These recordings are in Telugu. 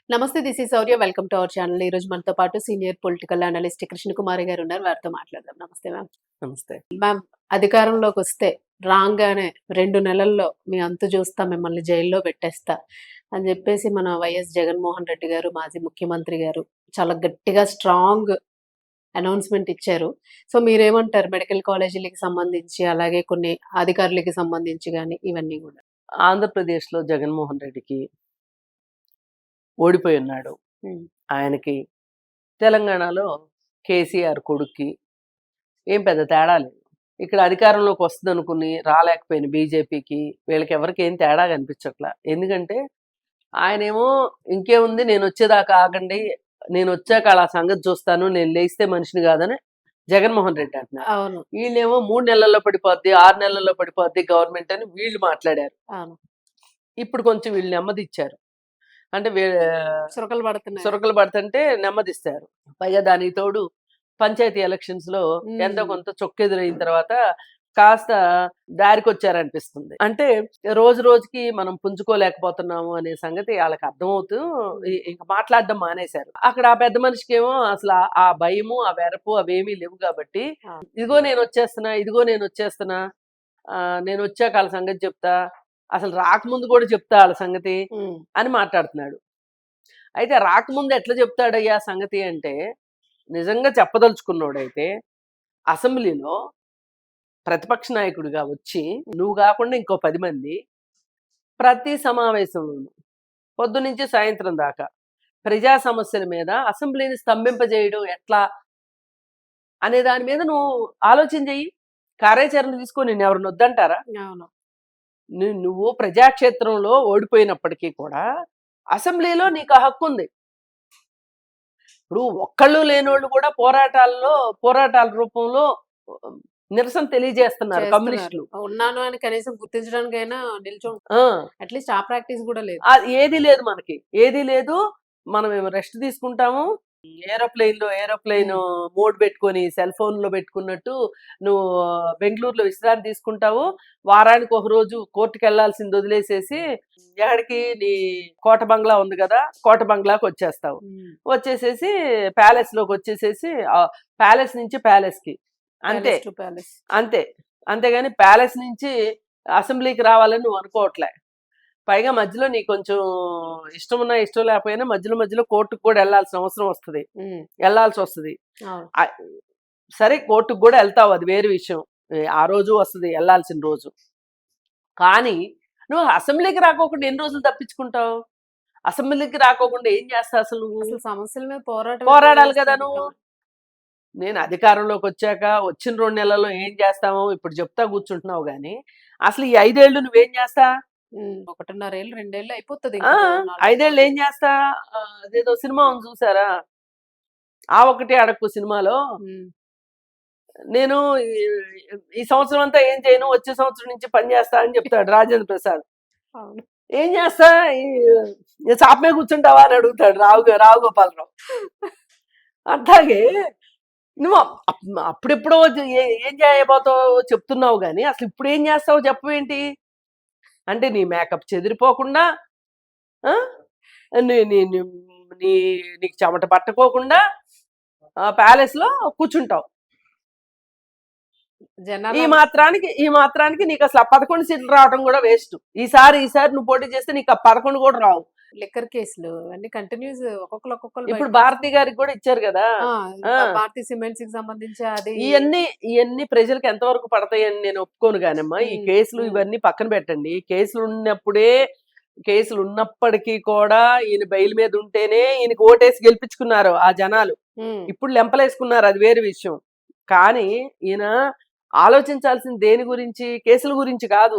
నమస్తే. This is Shaurya. Welcome to our channel. ఈ రోజు మనతో పాటు సీనియర్ పొలిటికల్ అనలిస్ట్ కృష్ణకుమారి గారు ఉన్నారు. వారితో మాట్లాడదాం. నమస్తే మ్యామ్. నమస్తే. మ్యామ్, అధికారంలోకి వస్తే రాగానే 2 నెలల్లో మీ అంతు చూస్తా, మిమ్మల్ని జైల్లో పెట్టేస్తా అని చెప్పేసి మన వైఎస్ జగన్మోహన్ రెడ్డి గారు, మాజీ ముఖ్యమంత్రి గారు చాలా గట్టిగా స్ట్రాంగ్ అనౌన్స్మెంట్ ఇచ్చారు. సో మీరేమంటారు? మెడికల్ కాలేజీలకి సంబంధించి, అలాగే కొన్ని అధికారులకి సంబంధించి కానీ ఇవన్నీ కూడా. ఆంధ్రప్రదేశ్‌లో జగన్మోహన్ రెడ్డికి ఓడిపోయి ఉన్నాడు. ఆయనకి తెలంగాణలో కేసీఆర్ కొడుక్కి ఏం పెద్ద తేడా లేదు. ఇక్కడ అధికారంలోకి వస్తుందనుకుని రాలేకపోయిన బీజేపీకి వీళ్ళకి ఎవరికి ఏం తేడా కనిపించట్లా. ఎందుకంటే ఆయనేమో ఇంకేముంది, నేను వచ్చేదాకా ఆగండి, నేను వచ్చాక అలా సంగతి చూస్తాను, నేను లేస్తే మనిషిని కాదని జగన్మోహన్ రెడ్డి అంటున్నారు. అవును. వీళ్ళేమో 3 నెలల్లో పడిపోద్ది, 6 నెలల్లో పడిపోద్ది గవర్నమెంట్ అని వీళ్ళు మాట్లాడారు. అవును. ఇప్పుడు కొంచెం వీళ్ళు నెమ్మదిచ్చారు. అంటే సురకలు సురకలు పడుతుంటే నెమ్మదిస్తారు. పైగా దానికి తోడు పంచాయతీ ఎలక్షన్స్ లో ఎంతో కొంత చొక్కెదురైన తర్వాత కాస్త దారికొచ్చారనిపిస్తుంది. అంటే రోజు రోజుకి మనం పుంజుకోలేకపోతున్నాము అనే సంగతి వాళ్ళకి అర్థమవుతూ ఇంకా మాట్లాడడం మానేశారు. అక్కడ ఆ పెద్ద మనిషికి ఏమో అసలు ఆ భయము, ఆ వెరపు అవేమీ లేవు కాబట్టి ఇదిగో నేను వచ్చేస్తున్నా, ఇదిగో నేను వచ్చేస్తున్నా, నేను వచ్చాక వాళ్ళ సంగతి చెప్తా, అసలు రాకముందు కూడా చెప్తా వాళ్ళ సంగతి అని మాట్లాడుతున్నాడు. అయితే రాకముందు ఎట్లా చెప్తాడయ్యా సంగతి అంటే, నిజంగా చెప్పదలుచుకున్నాడైతే అసెంబ్లీలో ప్రతిపక్ష నాయకుడిగా వచ్చి నువ్వు కాకుండా ఇంకో 10 మంది ప్రతి సమావేశంలోనూ పొద్దునుంచి సాయంత్రం దాకా ప్రజా సమస్యల మీద అసెంబ్లీని స్తంభింపజేయడం ఎట్లా అనే దాని మీద నువ్వు ఆలోచన చెయ్యి. కార్యాచరణ తీసుకో. నిన్ను ఎవరిని వద్దంటారా? నువ్వు ప్రజాక్షేత్రంలో ఓడిపోయినప్పటికీ కూడా అసెంబ్లీలో నీకు ఆ హక్కు ఉంది. ఇప్పుడు ఒక్కళ్ళు లేనోళ్ళు కూడా పోరాటాల రూపంలో నిరసన తెలియజేస్తున్నారు కమ్యూనిస్టులు. ఉన్నాను అని కనీసం గుర్తించడానికైనా నిల్చోండి. అట్లీస్ట్ ఆ ప్రాక్టీస్ కూడా లేదు. ఏది లేదు, మనకి ఏది లేదు. మనం రెస్ట్ తీసుకుంటాము. ఏరోప్లెయిన్ మోడ్ పెట్టుకొని సెల్ ఫోన్ లో పెట్టుకున్నట్టు నువ్వు బెంగళూరులో విశ్రాంతి తీసుకుంటావు. వారానికి ఒక రోజు కోర్టుకి వెళ్లాల్సింది వదిలేసేసి ఎక్కడికి, నీ కోట బంగ్లా ఉంది కదా, కోట బంగ్లాకి వచ్చేస్తావు. వచ్చేసేసి ప్యాలెస్ లోకి వచ్చేసేసి ప్యాలెస్ నుంచి ప్యాలెస్ కి అంతే అంతే. అంతేగాని ప్యాలెస్ నుంచి అసెంబ్లీకి రావాలని నువ్వు అనుకోవట్లే. పైగా మధ్యలో నీకు కొంచెం ఇష్టం ఉన్నా ఇష్టం లేకపోయినా మధ్యలో కోర్టుకు కూడా వెళ్ళాల్సి వస్తుంది. సరే, కోర్టుకు కూడా వెళ్తావు, అది వేరే విషయం. ఆ రోజు వస్తుంది వెళ్ళాల్సిన రోజు. కానీ నువ్వు అసెంబ్లీకి రాకోకుండా ఎన్ని రోజులు తప్పించుకుంటావు? అసెంబ్లీకి రాకోకుండా ఏం చేస్తావు? అసలు నువ్వు సమస్యల మీద పోరాడాలి కదా. నువ్వు నేను అధికారంలోకి వచ్చాక వచ్చిన 2 నెలల్లో ఏం చేస్తామో ఇప్పుడు చెప్తా కూర్చుంటున్నావు గానీ అసలు ఈ 5 ఏళ్ళు నువ్వేం చేస్తా? 1.5 ఏళ్ళు 2 ఏళ్ళు అయిపోతుంది. 5 ఏళ్ళు ఏం చేస్తా? అదేదో సినిమా ఉంది చూసారా, ఆ ఒకటి అడక్కు సినిమాలో, నేను ఈ సంవత్సరం అంతా ఏం చేయను, వచ్చే సంవత్సరం నుంచి పని చేస్తా అని చెప్తాడు రాజేంద్ర ప్రసాద్. ఏం చేస్తా? చాపమే కూర్చుంటావా అని అడుగుతాడు రావు గోపాలరావు. అట్లాగే నువ్వు అప్పుడెప్పుడో ఏం చేయబోతావో చెప్తున్నావు కానీ అసలు ఇప్పుడు ఏం చేస్తావో చెప్పవేంటి? అంటే నీ మేకప్ చెదిరిపోకుండా, నీకు చెమట పట్టుకోకుండా ప్యాలెస్ లో కూర్చుంటావు. ఈ మాత్రానికి నీకు అసలు 11 సీట్లు రావడం కూడా వేస్ట్. ఈసారి నువ్వు పోటీ చేస్తే నీకు 11 కూడా రావు. లిక్కర్ కేసులు అన్ని కంటిన్యూస్ ఒక్కొక్కరు. ఇప్పుడు భారతి గారికి కూడా ఇచ్చారు కదా, భారతీ సిమెంట్స్ కి సంబంధించి. అది ఇవన్నీ ప్రజలకు ఎంతవరకు పడతాయని నేను ఒప్పుకోను కానమ్మా. ఈ కేసులు ఇవన్నీ పక్కన పెట్టండి. కేసులు ఉన్నప్పటికీ కూడా ఈయన బెయిల్ మీద ఉంటేనే ఈయనకి ఓటేసి గెలిపించుకున్నారు ఆ జనాలు. ఇప్పుడు లెంపలేసుకున్నారు, అది వేరే విషయం. కానీ ఈయన ఆలోచించాల్సింది దేని గురించి? కేసుల గురించి కాదు.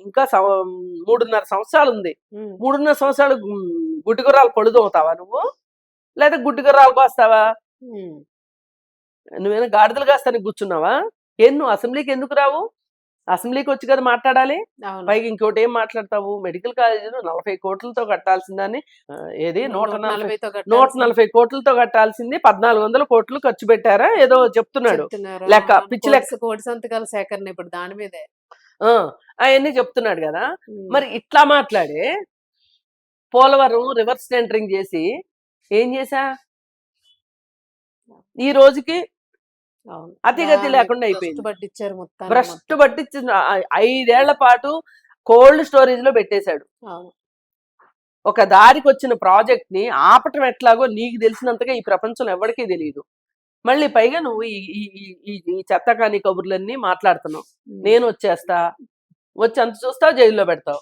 ఇంకా 3.5 సంవత్సరాలు ఉంది. 3.5 సంవత్సరాలు గుడ్డిగుర్రాలు పొడుదవుతావా నువ్వు, లేదా గుడ్డిగుర్రాలు కోస్తావా? నువ్వేనా గాడిదలు కాస్తానికి కూర్చున్నావా? నువ్వు అసెంబ్లీకి ఎందుకు రావు? అసెంబ్లీకి వచ్చి కదా మాట్లాడాలి. పైగా ఇంకోటి ఏం మాట్లాడతావు? మెడికల్ కాలేజీలో 40 కోట్లతో కట్టాల్సిందని, ఏది 140 కోట్లతో కట్టాల్సింది 1400 కోట్లు ఖర్చు పెట్టారా ఏదో చెప్తున్నాడు. లెక్క పిచ్చి లెక్క, కోటి సంతకాల సేకరణ ఇప్పుడు దాని మీదే అవన్నీ చెప్తున్నాడు కదా. మరి ఇట్లా మాట్లాడే పోలవరం రివర్స్ టెండరింగ్ చేసి ఏం చేశా, ఈ రోజుకి అవును. అతిగతి దాన్ని లేకుండా భ్రష్టు అయిపోయింది. పట్టించారు మొత్తాన్ని భ్రష్టు మొత్తం. పట్టించిన 5 ఏళ్ల పాటు కోల్డ్ స్టోరేజ్ లో పెట్టేశాడు. అవును. ఒక దారికి వచ్చిన ప్రాజెక్ట్ ని ఆపటం ఎట్లాగో నీకు తెలిసినంతగా ఈ ప్రపంచంలో ఎవరికీ తెలియదు. మళ్ళీ పైగా నువ్వు ఈ ఈ ఈ- ఈ ఈ చెత్తకాని కబుర్లన్నీ మాట్లాడుతున్నావు. ఉమ్. నేను వచ్చేస్తా, వచ్చి అంత చూస్తావు, జైల్లో పెడతావు.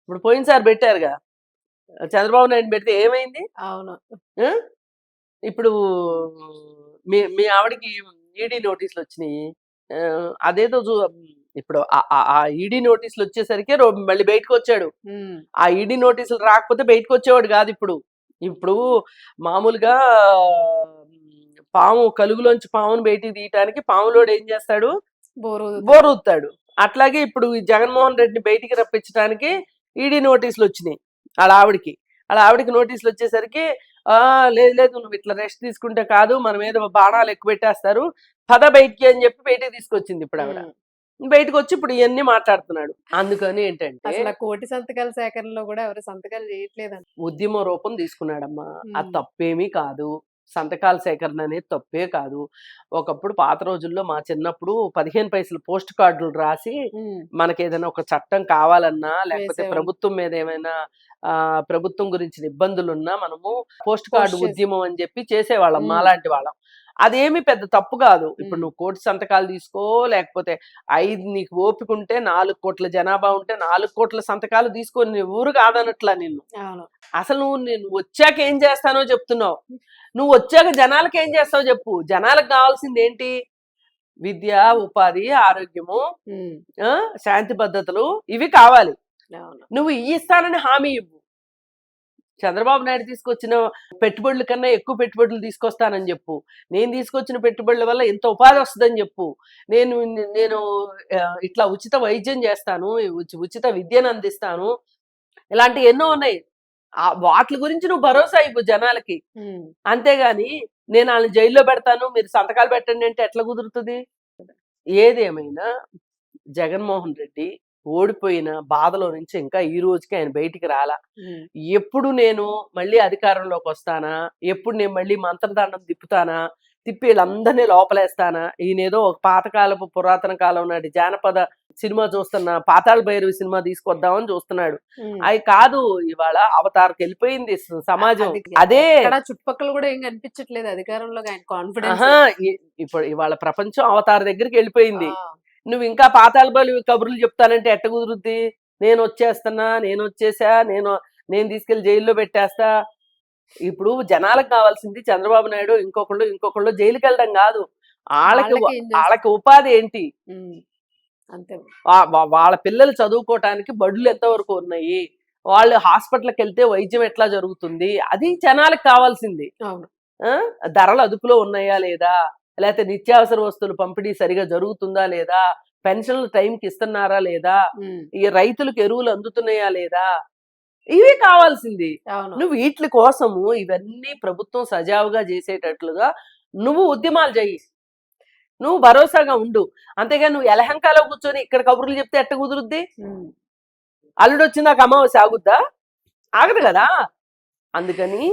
ఇప్పుడు పోయినసారి పెట్టారుగా, చంద్రబాబు నాయుడు పెడితే ఏమైంది? అవును. ఆ? ఇప్పుడు మీ మీ ఆవిడకి ఈడీ నోటీసులు వచ్చినాయి. ఆ, అదేదో ఇప్పుడు ఆ ఈడీ నోటీసులు వచ్చేసరికి మళ్ళీ బయటకు వచ్చాడు. ఉమ్. ఆ ఈడీ నోటీసులు రాకపోతే బయటకు వచ్చేవాడు కాదు. ఇప్పుడు ఇప్పుడు మామూలుగా పాము కలుగులోంచి పామును బయటికి తీయటానికి పాములోడు ఏం చేస్తాడు? బోరు బోరుతాడు. అట్లాగే ఇప్పుడు ఈ జగన్మోహన్ రెడ్డిని బయటికి రప్పించడానికి ఈడీ నోటీసులు వచ్చినాయి వాళ్ళ ఆవిడకి నోటీసులు వచ్చేసరికి లేదు లేదు, నువ్వు ఇట్లా రెస్ట్ తీసుకుంటే కాదు, మన మీద బాణాలు ఎక్కువ పెట్టేస్తారు, పద బయటికి అని చెప్పి బయటికి తీసుకొచ్చింది ఇప్పుడు ఆవిడ. బయటకు వచ్చి ఇప్పుడు ఇవన్నీ మాట్లాడుతున్నాడు. అందుకని ఏంటంటే అసలు ఆ కోటి సంతకాల సేకరణలో కూడా ఎవరు సంతకాలు చేయట్లేదండి. ఉద్యమ రూపం తీసుకున్నాడమ్మా. అది తప్పేమీ కాదు. సంతకాల సేకరణ అనేది తప్పే కాదు. ఒకప్పుడు పాత రోజుల్లో మా చిన్నప్పుడు 15 పైసలు పోస్ట్ కార్డులు రాసి మనకి ఏదైనా ఒక చట్టం కావాలన్నా, లేకపోతే వేసేవాళ్ళు. ప్రభుత్వం మీద ఏమైనా ప్రభుత్వం గురించిన ఇబ్బందులున్నా మనము పోస్ట్ కార్డు పోస్ట్ ఉద్యమం అని చెప్పి చేసేవాళ్ళం, ఉమ్. మాలాంటి వాళ్ళం. అదేమి పెద్ద తప్పు కాదు. ఇప్పుడు ఉమ్. నువ్వు కోటి సంతకాలు తీసుకో, లేకపోతే 5 నీకు ఓపిక ఉంటే 4 కోట్ల జనాభా ఉంటే 4 కోట్ల సంతకాలు తీసుకొని నీ ఊరు కాదనట్లా నిన్ను. అవును. అసలు నేను వచ్చాక ఏం చేస్తానో చెప్తున్నావు. నువ్వు వచ్చాక జనాలకు ఏం చేస్తావో చెప్పు. జనాలకు కావాల్సింది ఏంటి? విద్య, ఉపాధి, ఆరోగ్యము, ఉమ్. శాంతి భద్రతలు, ఇవి కావాలి. అవును. నువ్వు ఇస్తానని హామీ ఇవ్వు. చంద్రబాబు నాయుడు తీసుకొచ్చిన పెట్టుబడుల కన్నా ఎక్కువ పెట్టుబడులు తీసుకొస్తానని చెప్పు. నేను తీసుకొచ్చిన పెట్టుబడుల వల్ల ఎంత ఉపాధి వస్తుందని చెప్పు. నేను నేను ఇట్లా ఉచిత వైద్యం చేస్తాను, ఉచిత విద్యను అందిస్తాను, ఇలాంటి ఎన్నో ఉన్నాయి. వాటి గురించి నువ్వు భరోసా ఇవ్వు జనాలకి. ఉమ్. అంతేగాని నేను వాళ్ళని జైల్లో పెడతాను, మీరు సంతకాలు పెట్టండి అంటే ఎట్లా కుదురుతుంది? ఏదేమైనా జగన్మోహన్ రెడ్డి ఓడిపోయిన బాధలో నుంచి ఇంకా ఈ రోజుకి ఆయన బయటికి రాలా. ఉమ్. ఎప్పుడు నేను మళ్ళీ అధికారంలోకి వస్తానా, ఎప్పుడు నేను మళ్ళీ మంత్రదండం తిప్పుతానా, తిప్పి వీళ్ళందరినీ లోపలేస్తానా, ఈయనేదో ఒక పాతకాలపు పురాతన కాలం నాటి జానపద సినిమా చూస్తున్నా, పాతాళ భైరవి సినిమా తీసుకొద్దామని చూస్తున్నాడు. ఉమ్. అది కాదు, ఇవాళ అవతారకు వెళ్ళిపోయింది సమాజం. అది అదే ఇక్కడ చుట్టుపక్కల కూడా ఏం కనిపించట్లేదు అధికారంలో ఆయన కాన్ఫిడెన్స్. ఆహా, ఇప్పుడు ఇవాళ ప్రపంచం అవతార్ దగ్గరికి వెళ్ళిపోయింది. నువ్వు ఇంకా పాతాళ భైరవి కబుర్లు చెప్తానంటే ఎట్ట కుదురుద్ది? నేను వచ్చేస్తున్నా, నేను వచ్చేసా, నేను తీసుకెళ్లి జైల్లో పెట్టేస్తా. ఇప్పుడు జనాలకు కావాల్సింది చంద్రబాబు నాయుడు ఇంకొకళ్ళు జైలుకి వెళ్ళడం కాదు. వాళ్ళకి ఉపాధి ఏంటి? అంతే. వాళ్ళ పిల్లలు చదువుకోవటానికి బడులు ఎంతవరకు ఉన్నాయి, వాళ్ళు హాస్పిటల్కి వెళ్తే వైద్యం ఎట్లా జరుగుతుంది, అది జనాలకు కావాల్సింది. ధరలు అదుపులో ఉన్నాయా లేదా, లేకపోతే నిత్యావసర వస్తువులు పంపిణీ సరిగా జరుగుతుందా లేదా, పెన్షన్లు టైంకి ఇస్తున్నారా లేదా, ఈ రైతులకు ఎరువులు అందుతున్నాయా లేదా, ఇవి కావాల్సింది. నువ్వు వీటి కోసము ఇవన్నీ ప్రభుత్వం సజావుగా చేసేటట్లుగా నువ్వు ఉద్యమాలు చెయ్యి, నువ్వు భరోసాగా ఉండు. అంతేగా నువ్వు ఎలహంకాలో కూర్చొని ఇక్కడ కబుర్లు చెప్తే ఎట్ట కుదురుద్ది? అల్లుడు వచ్చిందాక అమావాస్య ఆగుద్దా? ఆగదు కదా. అందుకని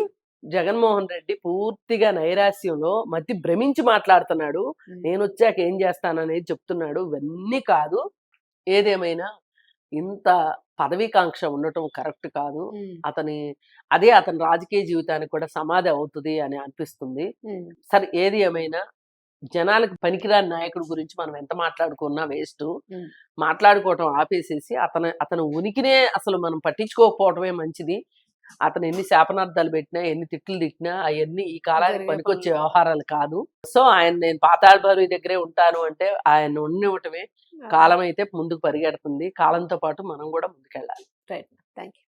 జగన్మోహన్ రెడ్డి పూర్తిగా నైరాస్యంలో మతి భ్రమించి మాట్లాడుతున్నాడు. నేను వచ్చాక ఏం చేస్తాననేది చెప్తున్నాడు. ఇవన్నీ కాదు. ఏదేమైనా ఇంత పదవీకాంక్ష ఉండటం కరెక్ట్ కాదు. అతని రాజకీయ జీవితానికి కూడా సమాధి అవుతుంది అని అనిపిస్తుంది. సరే, ఏది ఏమైనా జనాలకు పనికిరాని నాయకుడి గురించి మనం ఎంత మాట్లాడుకున్నా వేస్ట్. మాట్లాడుకోవటం ఆపేసేసి అతను ఉనికినే అసలు మనం పట్టించుకోకపోవటమే మంచిది. అతను ఎన్ని శాపనార్థాలు పెట్టినా, ఎన్ని తిట్లు తిట్టినా అవన్నీ ఈ కాలానికి పనికొచ్చే వ్యవహారాలు కాదు. సో నేను పాతాళ భైరవి దగ్గరే ఉంటాను అంటే ఆయన ఉండటమే. కాలం అయితే ముందుకు పరిగెడుతుంది, కాలంతో పాటు మనం కూడా ముందుకెళ్ళాలి. Right, thank you.